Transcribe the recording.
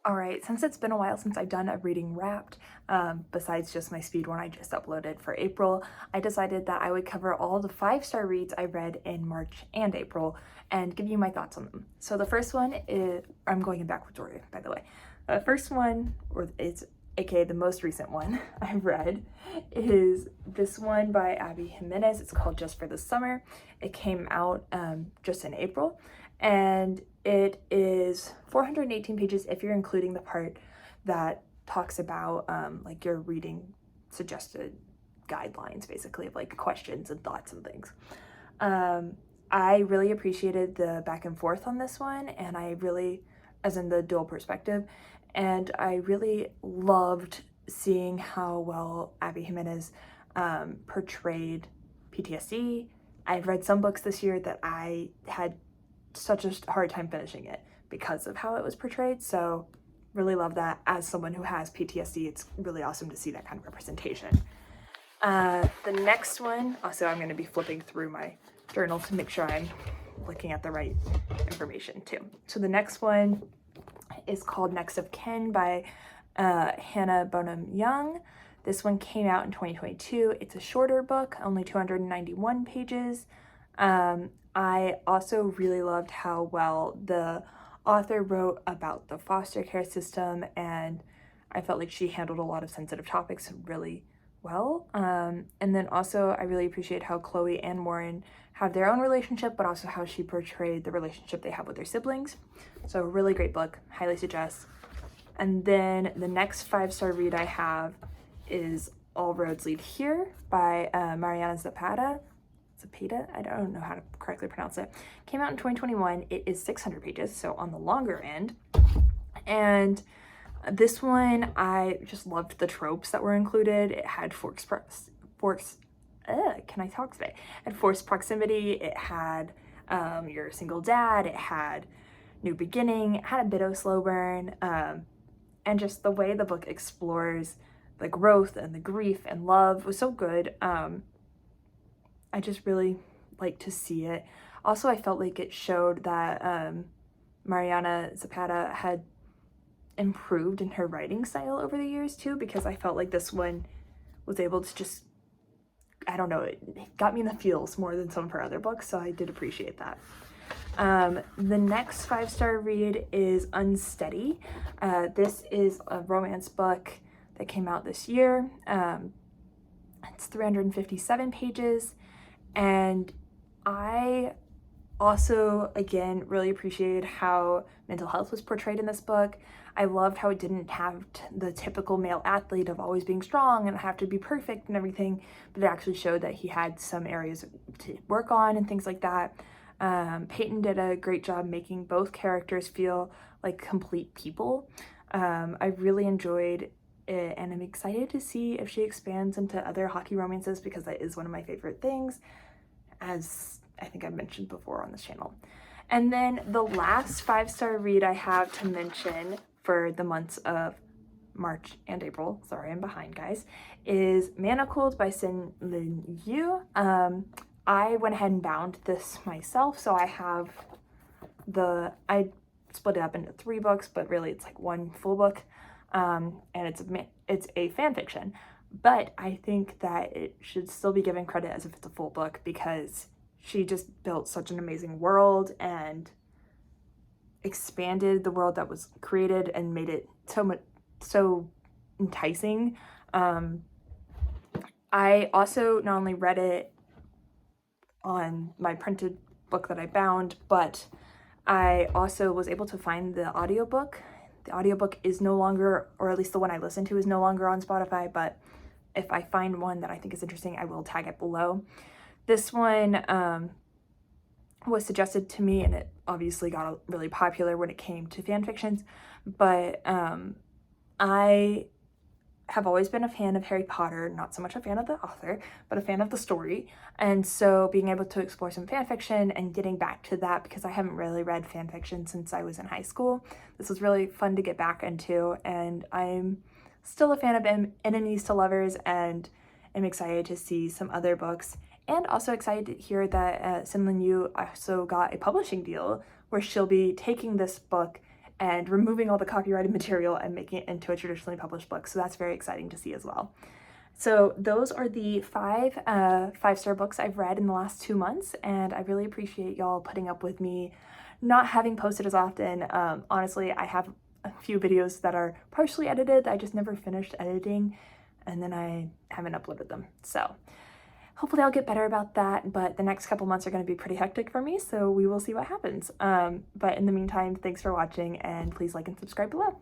All right, since it's been a while since I've done a reading wrapped, besides just my speed one I just uploaded for April, I decided that I would cover all the 5-star reads I read in March and April and give you my thoughts on them. So the first one is, I'm going in backwards order, by the way. The first one, or it's aka the most recent one I've read, is this one by Abby Jimenez. It's called Just for the Summer. It came out just in April, and it is 418 pages if you're including the part that talks about like your reading suggested guidelines, basically, of like questions and thoughts and things. I really appreciated the back and forth on this one, and I really, as in the dual perspective, and I really loved seeing how well Abby Jimenez portrayed PTSD. I've read some books this year that I had such a hard time finishing it because of how it was portrayed, so really love that. As someone who has PTSD, it's really awesome to see that kind of representation. The next one, also I'm going to be flipping through my journal to make sure I'm looking at the right information too. So the next one is called Next of Kin by Hannah Bonam-Young. This one came out in 2022. It's a shorter book, only 291 pages. I also really loved how well the author wrote about the foster care system, and I felt like she handled a lot of sensitive topics really well. And then also I really appreciate how Chloe and Warren have their own relationship, but also how she portrayed the relationship they have with their siblings. So really great book, highly suggest. And then the next 5-star read I have is All Roads Lead Here by Mariana Zapata. I don't know how to correctly pronounce it. Came out in 2021. It is 600 pages, so on the longer end. And this one, I just loved the tropes that were included. It had forced proximity. It had you're a single dad. It had new beginning. It had a bit of slow burn. And just the way the book explores the growth and the grief and love was so good. I just really like to see it. Also, I felt like it showed that Mariana Zapata had improved in her writing style over the years too, because I felt like this one was able to just, I don't know, it got me in the feels more than some of her other books, so I did appreciate that. The next 5-star read is Unsteady. This is a romance book that came out this year. It's 357 pages. And I also, again, really appreciated how mental health was portrayed in this book. I loved how it didn't have the typical male athlete of always being strong and have to be perfect and everything, but it actually showed that he had some areas to work on and things like that. Peyton did a great job making both characters feel like complete people. I really enjoyed it, and I'm excited to see if she expands into other hockey romances, because that is one of my favorite things, as I think I've mentioned before on this channel. And then the last 5-star read I have to mention for the months of March and April, sorry I'm behind guys, is Manacled by Sen Lin Yu. I went ahead and bound this myself, so I have I split it up into 3 books, but really it's like one full book. And it's a fan fiction, but I think that it should still be given credit as if it's a full book, because she just built such an amazing world and expanded the world that was created and made it so enticing. I also not only read it on my printed book that I bound, but I also was able to find the audiobook. The audiobook is no longer, or at least the one I listened to is no longer on Spotify, but if I find one that I think is interesting, I will tag it below. This one was suggested to me, and it obviously got really popular when it came to fan fictions, but I have always been a fan of Harry Potter, not so much a fan of the author, but a fan of the story. And so being able to explore some fan fiction and getting back to that, because I haven't really read fan fiction since I was in high school, this was really fun to get back into. And I'm still a fan of Enemies to Lovers, and I'm excited to see some other books, and also excited to hear that Sen Lin Yu also got a publishing deal where she'll be taking this book and removing all the copyrighted material and making it into a traditionally published book. So that's very exciting to see as well. So those are the five-star books I've read in the last 2 months, and I really appreciate y'all putting up with me not having posted as often. Honestly, I have a few videos that are partially edited that I just never finished editing, and then I haven't uploaded them. So hopefully I'll get better about that, but the next couple months are going to be pretty hectic for me, so we will see what happens. But in the meantime, thanks for watching, and please like and subscribe below.